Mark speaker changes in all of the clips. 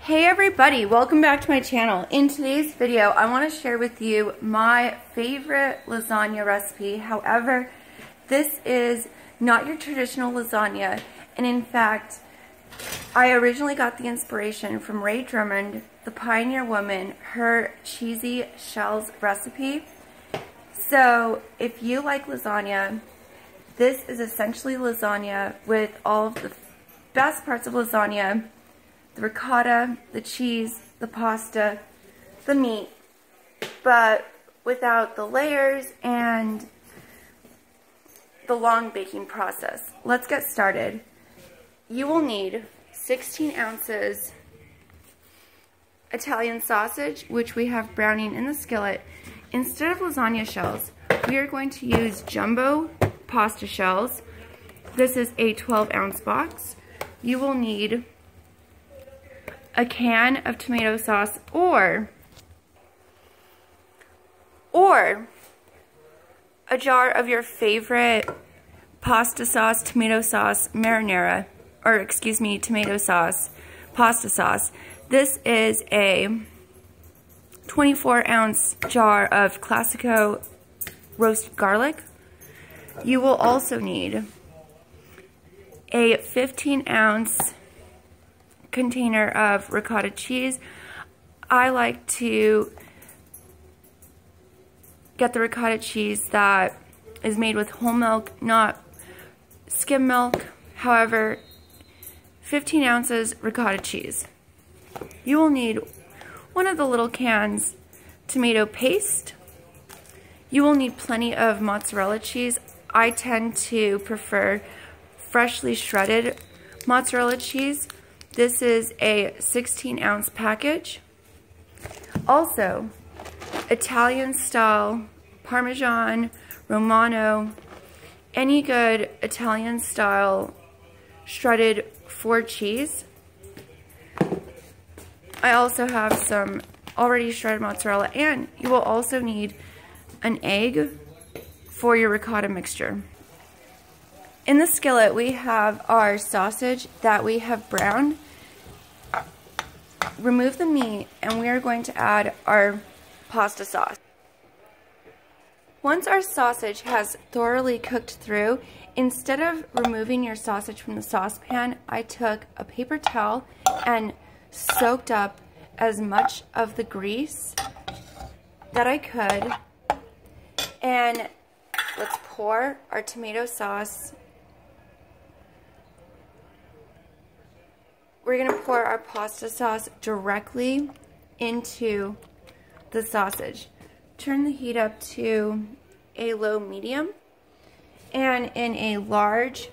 Speaker 1: Hey everybody, welcome back to my channel. In today's video, I want to share with you my favorite lasagna recipe. However, this is not your traditional lasagna, and in fact, I originally got the inspiration from Rea Drummond, the pioneer woman, her cheesy shells recipe. So, if you like lasagna, this is essentially lasagna with all of the best parts of lasagna: the ricotta, the cheese, the pasta, the meat, but without the layers and the long baking process. Let's get started. You will need 16 ounces Italian sausage, which we have browning in the skillet. Instead of lasagna shells, we are going to use jumbo pasta shells. This is a 12-ounce box. You will need a can of tomato sauce or a jar of your favorite pasta sauce, tomato sauce, marinara, or excuse me, tomato sauce, pasta sauce. This is a 24-ounce jar of Classico roasted garlic. You will also need a 15-ounce container of ricotta cheese. I like to get the ricotta cheese that is made with whole milk, not skim milk. However, 15 ounces ricotta cheese. You will need one of the little cans tomato paste. You will need plenty of mozzarella cheese. I tend to prefer freshly shredded mozzarella cheese. This is a 16-ounce package. Also, Italian-style parmesan, Romano, any good Italian-style shredded Ford cheese. I also have some already shredded mozzarella, and you will also need an egg for your ricotta mixture. In the skillet, we have our sausage that we have browned. Remove the meat, and we are going to add our pasta sauce. Once our sausage has thoroughly cooked through, instead of removing your sausage from the saucepan, I took a paper towel and soaked up as much of the grease that I could. And let's pour our tomato sauce. We're going to pour our pasta sauce directly into the sausage. Turn the heat up to a low medium. And in a large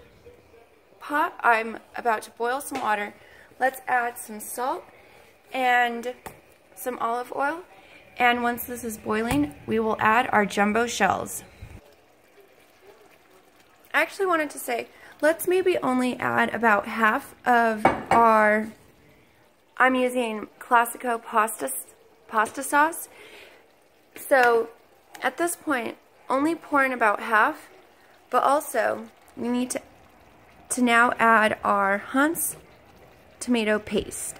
Speaker 1: pot, I'm about to boil some water. Let's add some salt and some olive oil. And once this is boiling, we will add our jumbo shells. I actually wanted to say, let's maybe only add about half of our, I'm using Classico pasta sauce. So at this point, only pour in about half, but also we need to now add our Hunt's tomato paste.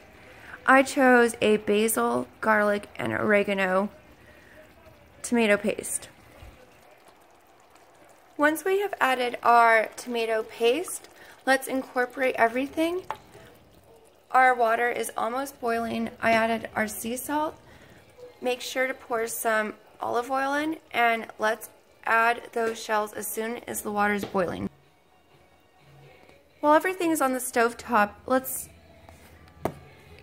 Speaker 1: I chose a basil, garlic, and oregano tomato paste. Once we have added our tomato paste, let's incorporate everything. Our water is almost boiling. I added our sea salt. Make sure to pour some olive oil in, and let's add those shells as soon as the water is boiling. While everything is on the stove top, let's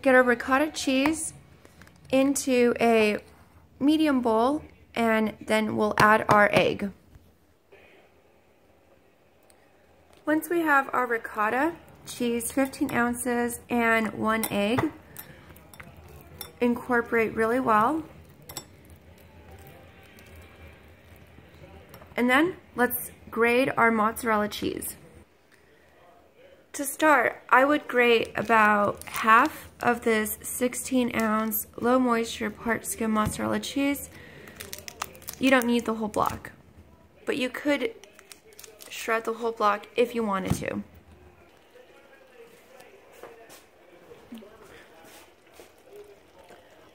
Speaker 1: get our ricotta cheese into a medium bowl, and then we'll add our egg. Once we have our ricotta cheese, 15 ounces, and 1 egg, incorporate really well. And then let's grate our mozzarella cheese. To start, I would grate about half of this 16-ounce low moisture part skim mozzarella cheese. You don't need the whole block, but you could shred the whole block if you wanted to.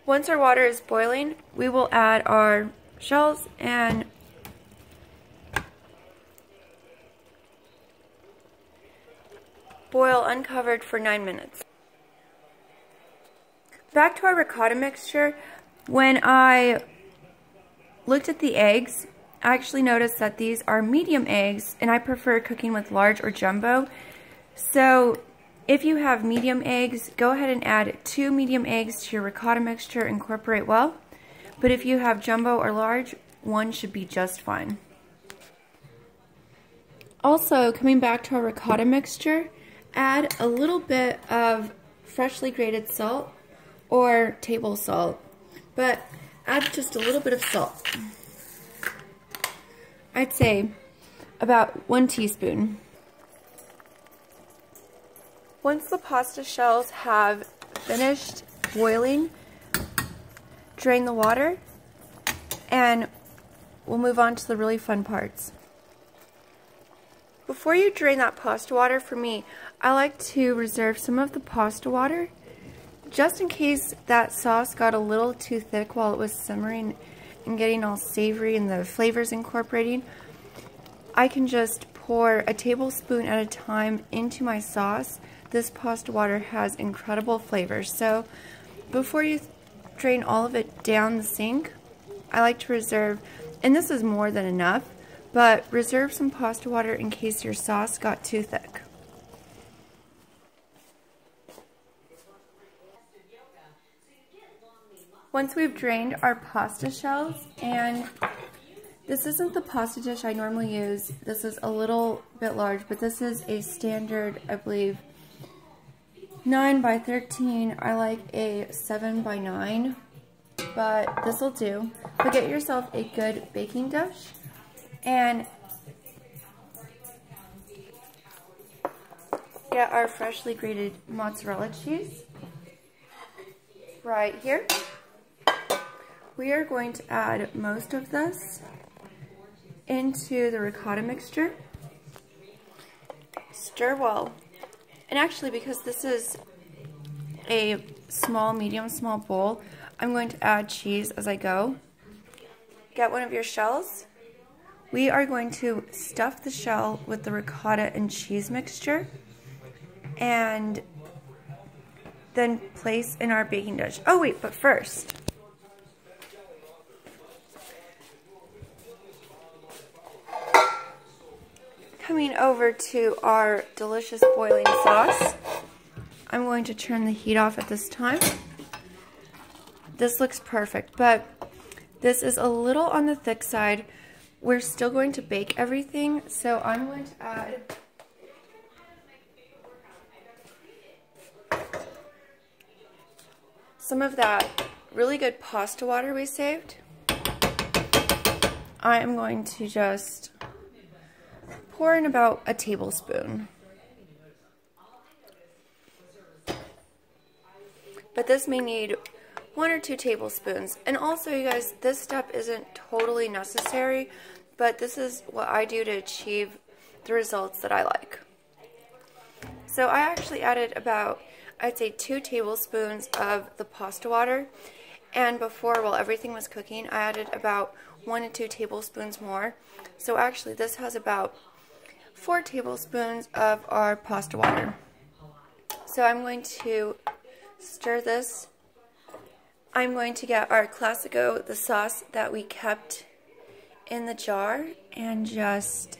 Speaker 1: Once our water is boiling, we will add our shells and boil uncovered for 9 minutes. Back to our ricotta mixture. When I looked at the eggs, I actually noticed that these are medium eggs, and I prefer cooking with large or jumbo. So if you have medium eggs, go ahead and add 2 medium eggs to your ricotta mixture, incorporate well. But if you have jumbo or large, 1 should be just fine. Also, coming back to our ricotta mixture, add a little bit of freshly grated salt or table salt, but add just a little bit of salt. I'd say about 1 teaspoon. Once the pasta shells have finished boiling, drain the water, and we'll move on to the really fun parts. Before you drain that pasta water, for me, I like to reserve some of the pasta water just in case that sauce got a little too thick while it was simmering and getting all savory and the flavors incorporating. I can just pour a tablespoon at a time into my sauce. This pasta water has incredible flavors. So before you drain all of it down the sink, I like to reserve, and this is more than enough, but reserve some pasta water in case your sauce got too thick. Once we've drained our pasta shells, and this isn't the pasta dish I normally use, this is a little bit large, but this is a standard, I believe, 9 by 13. I like a 7 by 9, but this will do. But get yourself a good baking dish, and get our freshly grated mozzarella cheese right here. We are going to add most of this into the ricotta mixture. Stir well. And actually, because this is a small, medium, small bowl, I'm going to add cheese as I go. Get one of your shells. We are going to stuff the shell with the ricotta and cheese mixture and then place in our baking dish. Oh wait, but first, coming over to our delicious boiling sauce, I'm going to turn the heat off at this time. This looks perfect, but this is a little on the thick side. We're still going to bake everything, so I'm going to add some of that really good pasta water we saved. I am going to just pour in about a tablespoon. But this may need 1 or 2 tablespoons. And also, you guys, this step isn't totally necessary, but this is what I do to achieve the results that I like. So I actually added about, I'd say, 2 tablespoons of the pasta water. And before, while everything was cooking, I added about 1 to 2 tablespoons more. So actually, this has about 4 tablespoons of our pasta water. So I'm going to stir this. I'm going to get our Classico, the sauce that we kept in the jar, and just,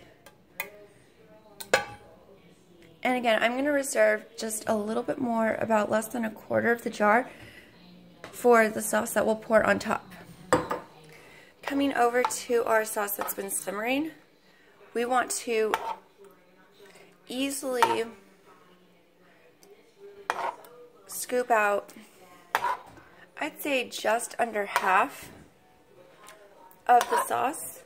Speaker 1: and again, I'm going to reserve just a little bit more, about less than 1/4 of the jar, for the sauce that we'll pour on top. Coming over to our sauce that's been simmering, we want to easily scoop out, I'd say, just under half of the sauce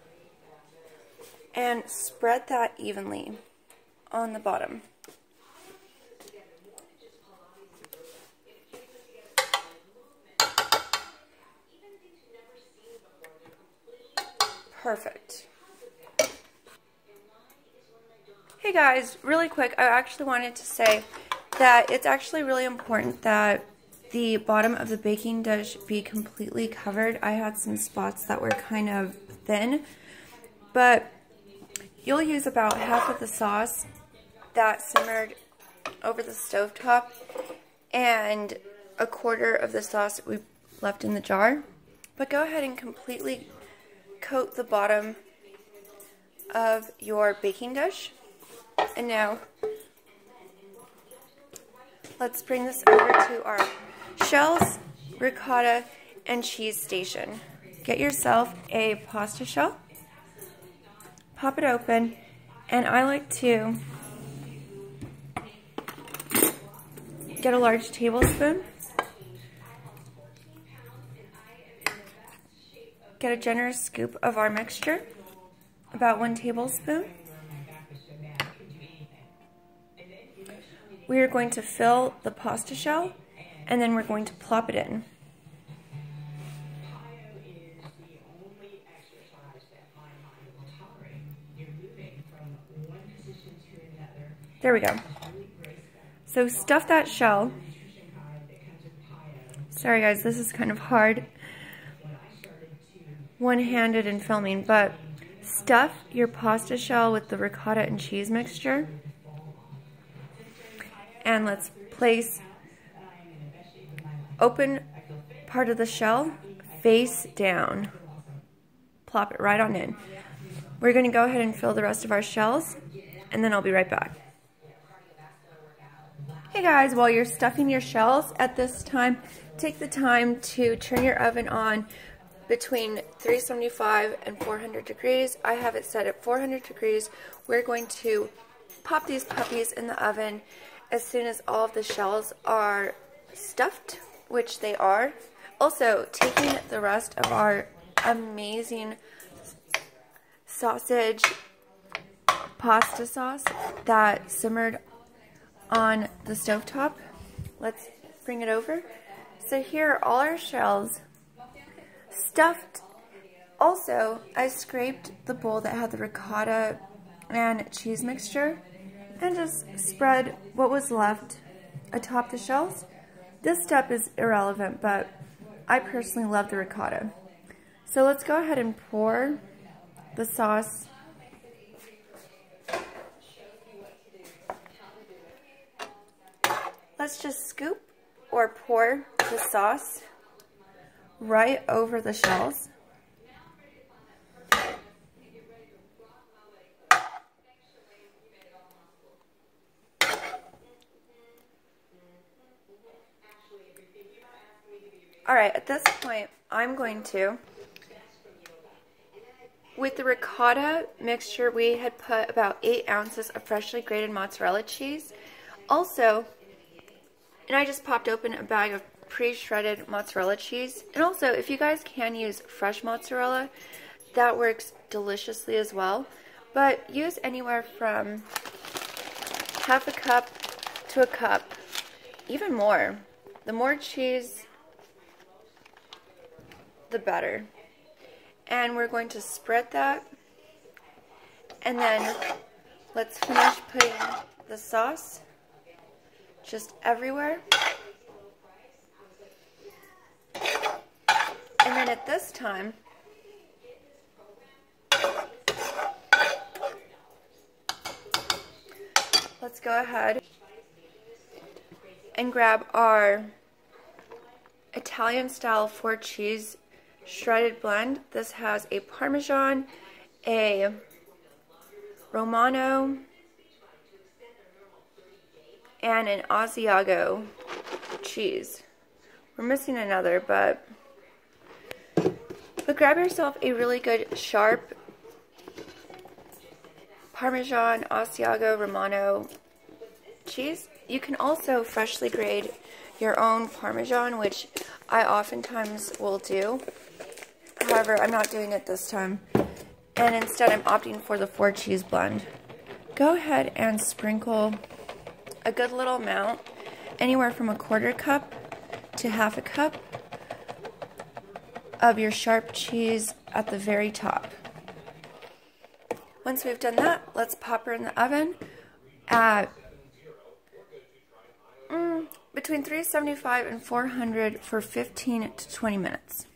Speaker 1: and spread that evenly on the bottom. Perfect. Hey guys, really quick, I actually wanted to say that it's actually really important that the bottom of the baking dish be completely covered. I had some spots that were kind of thin, but you'll use about half of the sauce that simmered over the stovetop and a quarter of the sauce we left in the jar. But go ahead and completely coat the bottom of your baking dish. And now let's bring this over to our shells, ricotta, and cheese station. Get yourself a pasta shell, pop it open, and I like to get a large tablespoon, get a generous scoop of our mixture, about 1 tablespoon. We are going to fill the pasta shell, and then we're going to plop it in. There we go. So stuff that shell. Sorry guys, this is kind of hard one-handed in filming, but stuff your pasta shell with the ricotta and cheese mixture. And let's place open part of the shell face down. Plop it right on in. We're going to go ahead and fill the rest of our shells, and then I'll be right back. Hey guys, while you're stuffing your shells at this time, take the time to turn your oven on between 375 and 400 degrees. I have it set at 400 degrees. We're going to pop these puppies in the oven as soon as all of the shells are stuffed, which they are. Also, taking the rest of our amazing sausage pasta sauce that simmered on the stovetop, let's bring it over. So here are all our shells stuffed. Also, I scraped the bowl that had the ricotta and cheese mixture and just spread what was left atop the shells. This step is irrelevant, but I personally love the ricotta. So let's go ahead and pour the sauce Let's just scoop or pour the sauce right over the shells. Alright, at this point, I'm going to, with the ricotta mixture, we had put about 8 ounces of freshly grated mozzarella cheese. Also, and I just popped open a bag of pre-shredded mozzarella cheese. And also, if you guys can use fresh mozzarella, that works deliciously as well. But use anywhere from half a cup to a cup, even more. The more cheese, the better. And we're going to spread that. And then let's finish putting the sauce just everywhere. And then at this time, let's go ahead and grab our Italian style 4 cheese shredded blend. This has a Parmesan, a Romano, and an Asiago cheese. We're missing another, but grab yourself a really good sharp Parmesan, Asiago, Romano cheese. You can also freshly grate your own Parmesan, which I oftentimes will do. However, I'm not doing it this time. And instead, I'm opting for the 4 cheese blend. Go ahead and sprinkle a good little amount, anywhere from a 1/4 cup to half a cup of your sharp cheese at the very top. Once we've done that, let's pop her in the oven at between between 375 and 400 for 15 to 20 minutes.